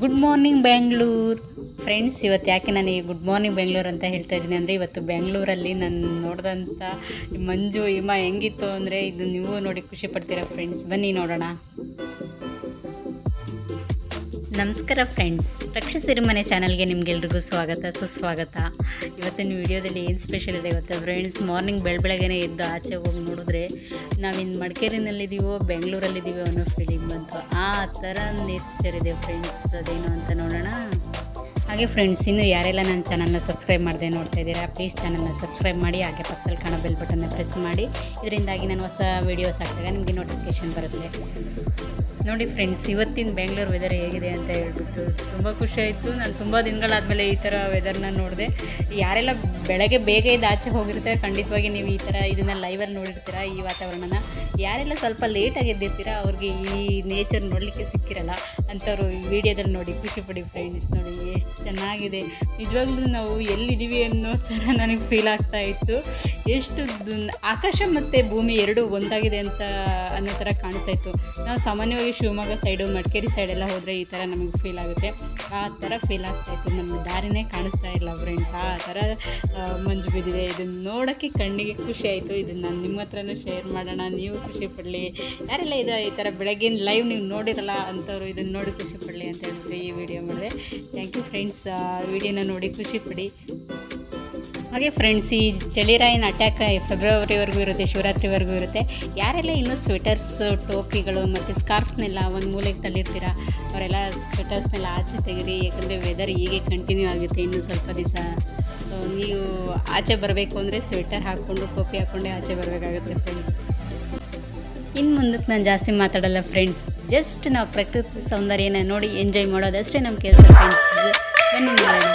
Good morning Bengaluru friends. ಇವತ್ತು ಯಾಕೆ ನಾನು ಗುಡ್ ಮಾರ್ನಿಂಗ್ ಬೆಂಗಳೂರು ಅಂತ ಹೇಳ್ತಾ ಇದ್ದೀನಿ ಅಂದರೆ, ಇವತ್ತು ಬೆಂಗಳೂರಲ್ಲಿ ನಾನು ನೋಡಿದಂಥ ಮಂಜು ಹಿಮ ಹೆಂಗಿತ್ತು ಅಂದರೆ ಇದು ನೀವು ನೋಡಿ ಖುಷಿ ಪಡ್ತೀರಾ ಫ್ರೆಂಡ್ಸ್. ಬನ್ನಿ ನೋಡೋಣ. ನಮಸ್ಕಾರ ಫ್ರೆಂಡ್ಸ್, ರಕ್ಷಿಸಿರಿ ಮನೆ ಚಾನಲ್ಗೆ ನಿಮಗೆಲ್ರಿಗೂ ಸ್ವಾಗತ ಸುಸ್ವಾಗತ. ಇವತ್ತಿನ ವಿಡಿಯೋದಲ್ಲಿ ಏನು ಸ್ಪೆಷಲ್ ಇದೆ ಗೊತ್ತಾ ಫ್ರೆಂಡ್ಸ್? ಮಾರ್ನಿಂಗ್ ಬೆಳಗ್ಗೆನೇ ಎದ್ದು ಆಚೆ ಹೋಗಿ ನೋಡಿದ್ರೆ ನಾವಿನ್ನು ಮಡಿಕೇರಿನಲ್ಲಿದ್ದೀವೋ ಬೆಂಗಳೂರಲ್ಲಿದ್ದೀವೋ ಅನ್ನೋ ಫೀಲಿಂಗ್ ಬಂತು. ಆ ಥರ ನೇಚರ್ ಇದೆ ಫ್ರೆಂಡ್ಸ್. ಅದೇನು ಅಂತ ನೋಡೋಣ. ಹಾಗೆ ಫ್ರೆಂಡ್ಸ್, ಇನ್ನು ಯಾರೆಲ್ಲ ನನ್ನ ಚಾನಲ್ನ ಸಬ್ಸ್ಕ್ರೈಬ್ ಮಾಡದೆ ನೋಡ್ತಾ ಇದ್ದೀರಾ, ಪ್ಲೀಸ್ ಚಾನಲ್ನ ಸಬ್ಸ್ಕ್ರೈಬ್ ಮಾಡಿ, ಹಾಗೆ ಪಕ್ಕದಲ್ಲಿ ಕಾಣೋ ಬೆಲ್ ಬಟನ್ನ ಪ್ರೆಸ್ ಮಾಡಿ. ಇದರಿಂದಾಗಿ ನಾನು ಹೊಸ ವೀಡಿಯೋಸ್ ಹಾಕಿದಾಗ ನಿಮಗೆ ನೋಟಿಫಿಕೇಷನ್ ಬರುತ್ತೆ. ನೋಡಿ ಫ್ರೆಂಡ್ಸ್, ಇವತ್ತಿನ ಬೆಂಗಳೂರು ವೆದರ್ ಹೇಗಿದೆ ಅಂತ ಹೇಳ್ಬಿಟ್ಟು ತುಂಬ ಖುಷಿ ಆಯಿತು. ನಾನು ತುಂಬ ದಿನಗಳಾದಮೇಲೆ ಈ ಥರ ವೆದರ್ನ ನೋಡಿದೆ. ಯಾರೆಲ್ಲ ಬೆಳಗ್ಗೆ ಬೇಗ ಇದ್ದು ಆಚೆ ಹೋಗಿರ್ತಾರೆ, ಖಂಡಿತವಾಗಿ ನೀವು ಈ ಥರ ಇದನ್ನು ಲೈವಲ್ಲಿ ನೋಡಿರ್ತೀರ ಈ ವಾತಾವರಣನ. ಯಾರೆಲ್ಲ ಸ್ವಲ್ಪ ಲೇಟಾಗಿ ಎದ್ದಿರ್ತೀರ ಅವ್ರಿಗೆ ಈ ನೇಚರ್ ನೋಡಲಿಕ್ಕೆ ಸಿಕ್ಕಿರಲ್ಲ ಅಂಥವ್ರು ಈ ವಿಡಿಯೋದಲ್ಲಿ ನೋಡಿ ಖುಷಿಪಡಿ ಫ್ರೆಂಡ್ಸ್. ನೋಡಿ ಎಷ್ಟು ಚೆನ್ನಾಗಿದೆ. ನಿಜವಾಗ್ಲೂ ನಾವು ಎಲ್ಲಿದ್ದೀವಿ ಅನ್ನೋ ಥರ ನನಗೆ ಫೀಲ್ ಆಗ್ತಾ ಇತ್ತು. ಎಷ್ಟು ಆಕಾಶ ಮತ್ತು ಭೂಮಿ ಎರಡೂ ಒಂದಾಗಿದೆ ಅಂತ ಅನ್ನೋ ಥರ ಕಾಣಿಸ್ತಾ ಇತ್ತು. ನಾವು ಸಾಮಾನ್ಯವಾಗಿ ಶಿವಮೊಗ್ಗ ಸೈಡು ಮಡಿಕೇರಿ ಸೈಡೆಲ್ಲ ಹೋದರೆ ಈ ಥರ ನಮಗೆ ಫೀಲ್ ಆಗುತ್ತೆ. ಆ ಥರ ಫೀಲ್ ಆಗ್ತಾಯಿತ್ತು. ನಮ್ಮ ದಾರಿನೇ ಕಾಣಿಸ್ತಾ ಇಲ್ಲ ಫ್ರೆಂಡ್ಸ್. ಆ ಥರ ಮಂಜು ಬಿದ್ದಿದೆ. ಇದನ್ನು ನೋಡೋಕ್ಕೆ ಕಣ್ಣಿಗೆ ಖುಷಿ ಆಯಿತು. ಇದನ್ನು ನಾನು ನಿಮ್ಮ ಹತ್ರನೂ ಶೇರ್ ಮಾಡೋಣ, ನೀವು ಖುಷಿ ಪಡಲಿ. ಯಾರೆಲ್ಲ ಈ ಥರ ಬೆಳಗ್ಗಿನ ಲೈವ್ ನೀವು ನೋಡಿರಲ್ಲ ಅಂಥವ್ರು ಇದನ್ನು ನೋಡಿ ಖುಷಿ ಪಡಲಿ ಅಂತ ಹೇಳ್ಬಿಟ್ಟು ಈ ವಿಡಿಯೋ ಮಾಡಿದೆ. Thank you friends. ವಿಡಿಯೋನ ನೋಡಿ ಖುಷಿ ಪಡಿ. ಹಾಗೆ ಫ್ರೆಂಡ್ಸ್, ಈ ಚಳಿರಾಯನ ಅಟ್ಯಾಕ್ ಫೆಬ್ರವರಿವರೆಗೂ ಇರುತ್ತೆ, ಶಿವರಾತ್ರಿವರೆಗೂ ಇರುತ್ತೆ. ಯಾರೆಲ್ಲ ಇನ್ನೂ ಸ್ವೆಟರ್ಸು, ಟೋಪಿಗಳು ಮತ್ತು ಸ್ಕಾರ್ಫ್ನೆಲ್ಲ ಒಂದು ಮೂಲೆಗೆ ತಳ್ಳಿರ್ತೀರ ಅವರೆಲ್ಲ ಸ್ವೆಟರ್ಸ್ನೆಲ್ಲ ಆಚೆ ತೆಗೀರಿ. ಯಾಕಂದರೆ ವೆದರ್ ಹೀಗೆ ಕಂಟಿನ್ಯೂ ಆಗುತ್ತೆ ಇನ್ನೂ ಸ್ವಲ್ಪ ದಿವಸ. ಸೊ ನೀವು ಆಚೆ ಬರಬೇಕು ಅಂದರೆ ಸ್ವೆಟರ್ ಹಾಕ್ಕೊಂಡು ಟೋಪಿ ಹಾಕ್ಕೊಂಡೆ ಆಚೆ ಬರಬೇಕಾಗುತ್ತೆ ಫ್ರೆಂಡ್ಸ್. ಇನ್ನು ಮುಂದಕ್ಕೆ ನಾನು ಜಾಸ್ತಿ ಮಾತಾಡಲ್ಲ ಫ್ರೆಂಡ್ಸ್. ಜಸ್ಟ್ ನಾವು ಪ್ರಕೃತಿ ಸೌಂದರ್ಯನ ನೋಡಿ ಎಂಜಾಯ್ ಮಾಡೋದಷ್ಟೇ ನಮ್ಮ ಕೆಲಸ ಫ್ರೆಂಡ್ಸ್. ಬನ್ನಿ ನೋಡೋಣ.